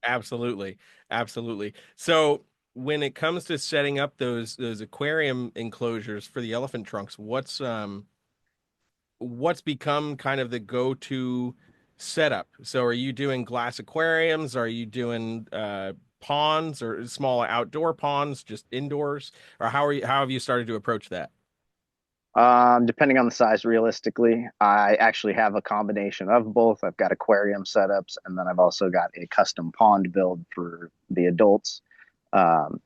Absolutely. Absolutely. So when it comes to setting up those aquarium enclosures for the elephant trunks, what's become kind of the go-to setup? So are you doing glass aquariums? Are you doing ponds or small outdoor ponds, just indoors? Or how have you started to approach that? Depending on the size, realistically, I actually have a combination of both. I've got aquarium setups, and then I've also got a custom pond build for the adults. Um,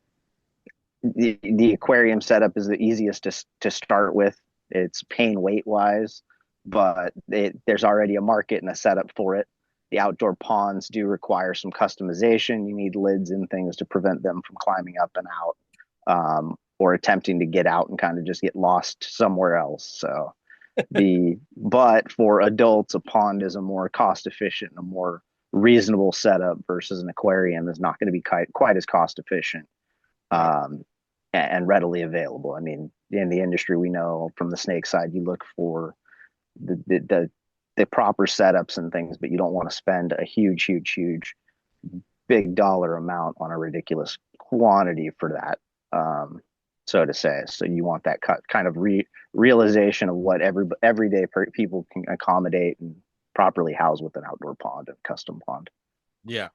the aquarium setup is the easiest to start with. It's pain weight wise, but there's already a market and a setup for it. The outdoor ponds do require some customization. You need lids and things to prevent them from climbing up and out, or attempting to get out and kind of just get lost somewhere else. So but for adults, a pond is a more cost efficient, a more reasonable setup versus an aquarium is not going to be quite as cost efficient, Right. um, and readily available. I mean, in the industry, we know from the snake side, you look for the the, the, the proper setups and things, but you don't want to spend a huge big dollar amount on a ridiculous quantity for that. So to say, so you want that kind of realization of what everyday people can accommodate and properly house with an outdoor pond and custom pond. Yeah.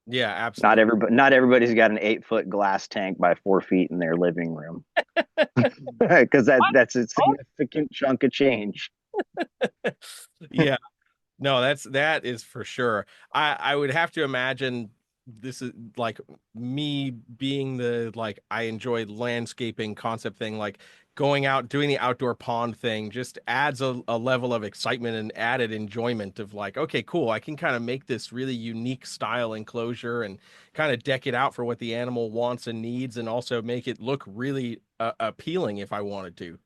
Yeah, absolutely. Not everybody's got an 8 foot glass tank by 4 feet in their living room, because that's a significant chunk of change. Yeah. No, that is for sure. I would have to imagine this is like me being the like I enjoy landscaping concept thing, like going out doing the outdoor pond thing just adds a level of excitement and added enjoyment of like, okay, cool, I can kind of make this really unique style enclosure and kind of deck it out for what the animal wants and needs and also make it look really appealing if I wanted to.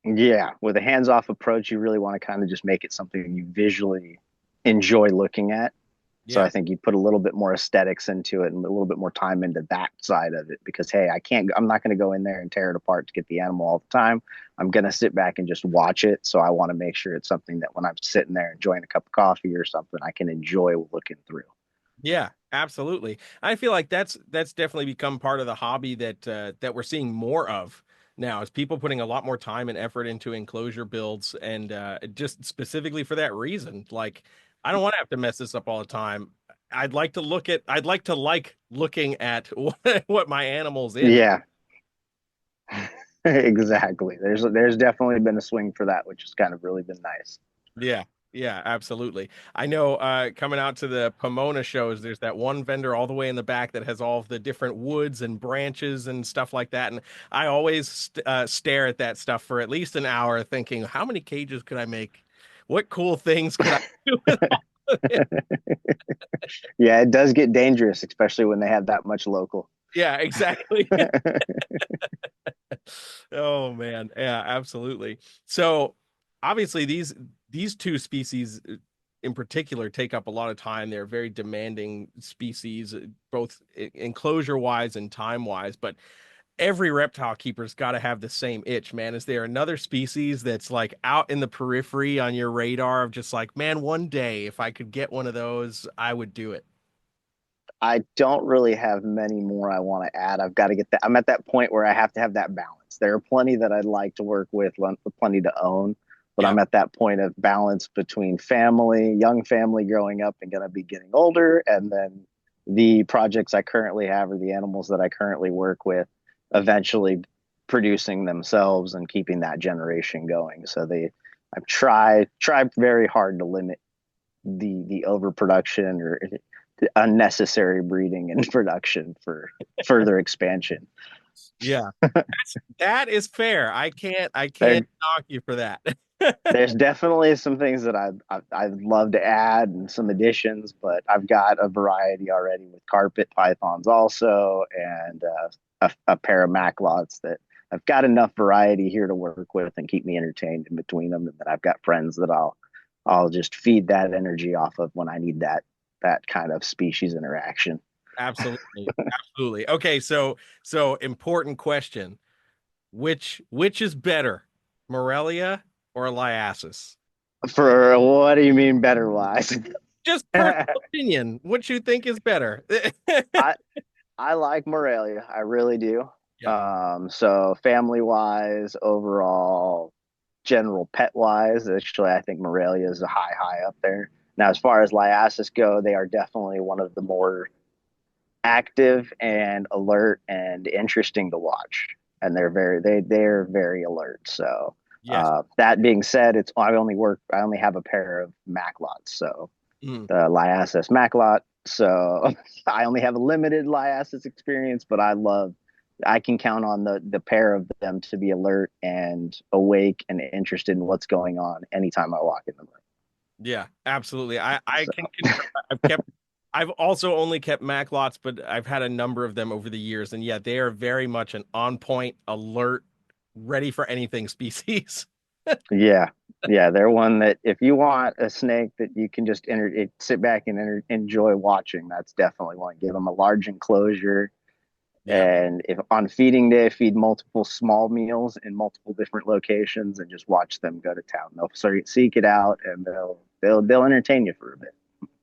Yeah, with a hands-off approach, you really want to kind of just make it something you visually enjoy looking at. So I Yeah. think you put a little bit more aesthetics into it and a little bit more time into that side of it because hey, I'm not going to go in there and tear it apart to get the animal all the time. I'm going to sit back and just watch it. So I want to make sure it's something that when I'm sitting there enjoying a cup of coffee or something, I can enjoy looking through. Yeah, absolutely. I feel like that's definitely become part of the hobby that we're seeing more of now is people putting a lot more time and effort into enclosure builds and just specifically for that reason. Like I don't want to have to mess this up all the time. I'd like to like looking at what my animal's in. Yeah, exactly. There's definitely been a swing for that, which has kind of really been nice. Yeah. Yeah, absolutely. I know coming out to the Pomona shows, there's that one vendor all the way in the back that has all of the different woods and branches and stuff like that. And I always stare at that stuff for at least an hour thinking, how many cages could I make? What cool things could I do with all of it? Yeah, it does get dangerous, especially when they have that much local. Yeah, exactly. Oh man. Yeah, absolutely. So obviously these two species in particular take up a lot of time. They're very demanding species, both enclosure wise and time wise, but every reptile keeper's got to have the same itch, man. Is there another species that's like out in the periphery on your radar of just like, man, one day if I could get one of those, I would do it. I don't really have many more I want to add. I've got to get that. I'm at that point where I have to have that balance. There are plenty that I'd like to work with, plenty to own, but Yeah. I'm at that point of balance between family, young family growing up and going to be getting older, and then the projects I currently have or the animals that I currently work with eventually producing themselves and keeping that generation going. I've tried very hard to limit the overproduction or unnecessary breeding and production for further expansion. Yeah. That is fair. I can't There, knock you for that. there's definitely some things that I'd love to add and some additions, but I've got a variety already with carpet pythons also and a pair of Maclots that I've got enough variety here to work with and keep me entertained in between them. And then I've got friends that I'll just feed that energy off of when I need that kind of species interaction. Absolutely. Absolutely. Okay, so important question. Which is better, Morelia or Liasis? For what do you mean better wise? Just personal opinion. What you think is better? I I like Morelia. I really do. Yep. So family wise, overall, general pet wise, actually, I think Morelia is a high up there. Now, as far as Liasis go, they are definitely one of the more active and alert and interesting to watch. And they're very alert. So Yes. that being said, I only have a pair of Maclots, so Mm. the Liasis Maclot. So I only have a limited Liasis experience, but I can count on the pair of them to be alert and awake and interested in what's going on anytime I walk in the room. Yeah, absolutely. I So can confirm. I've also only kept Mac lots, but I've had a number of them over the years, and yeah, they are very much an on point, alert, ready for anything species. yeah, yeah, they're one that if you want a snake that you can just sit back and enjoy watching, that's definitely one. Give them a large enclosure, Yeah. and if on feeding day, feed multiple small meals in multiple different locations, and just watch them go to town. They'll seek it out, and they'll entertain you for a bit.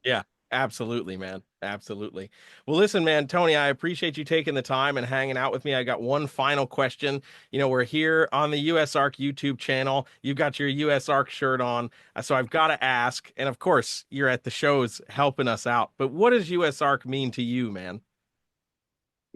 Yeah, absolutely, man. Absolutely. Well, listen, man, Tony, I appreciate you taking the time and hanging out with me. I got one final question. We're here on the USARK YouTube channel. You've got your USARK shirt on. So I've got to ask, and of course, you're at the shows helping us out, but what does USARK mean to you, man?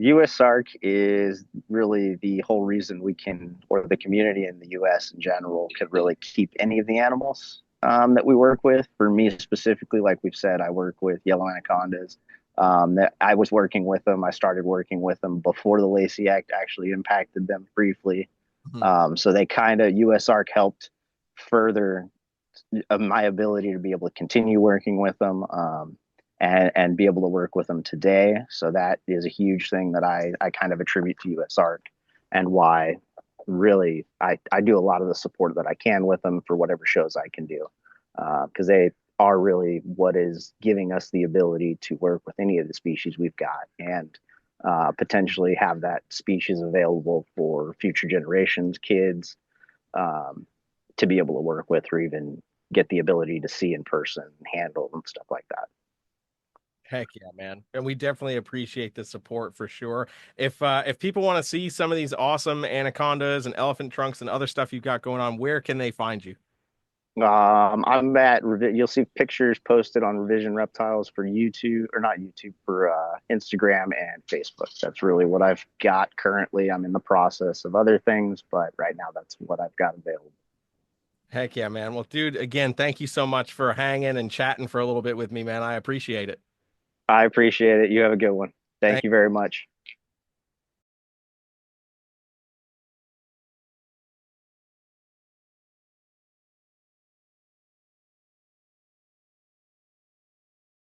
USARK is really the whole reason we can, or the community in the US in general, can really keep any of the animals that we work with. For me specifically, like we've said, I work with yellow anacondas. That I was working with them. I started working with them before the Lacey Act actually impacted them briefly. Mhm. So they kind of USARK helped further my ability to be able to continue working with them. And be able to work with them today. So that is a huge thing that I kind of attribute to USARK and why really I do a lot of the support that I can with them for whatever shows I can do because they are really what is giving us the ability to work with any of the species we've got and potentially have that species available for future generations, kids, um, to be able to work with or even get the ability to see in person, handle and stuff like that. Heck yeah, man. And we definitely appreciate the support for sure. If people want to see some of these awesome anacondas and elephant trunks and other stuff you've got going on, where can they find you? I'm at you'll see pictures posted on Revision Reptiles for YouTube or not YouTube for Instagram and Facebook. That's really what I've got currently. I'm in the process of other things, but right now that's what I've got available. Heck yeah, man. Well, dude, again, thank you so much for hanging and chatting for a little bit with me, man. I appreciate it. I appreciate it. You have a good one. Thank Thank you very much.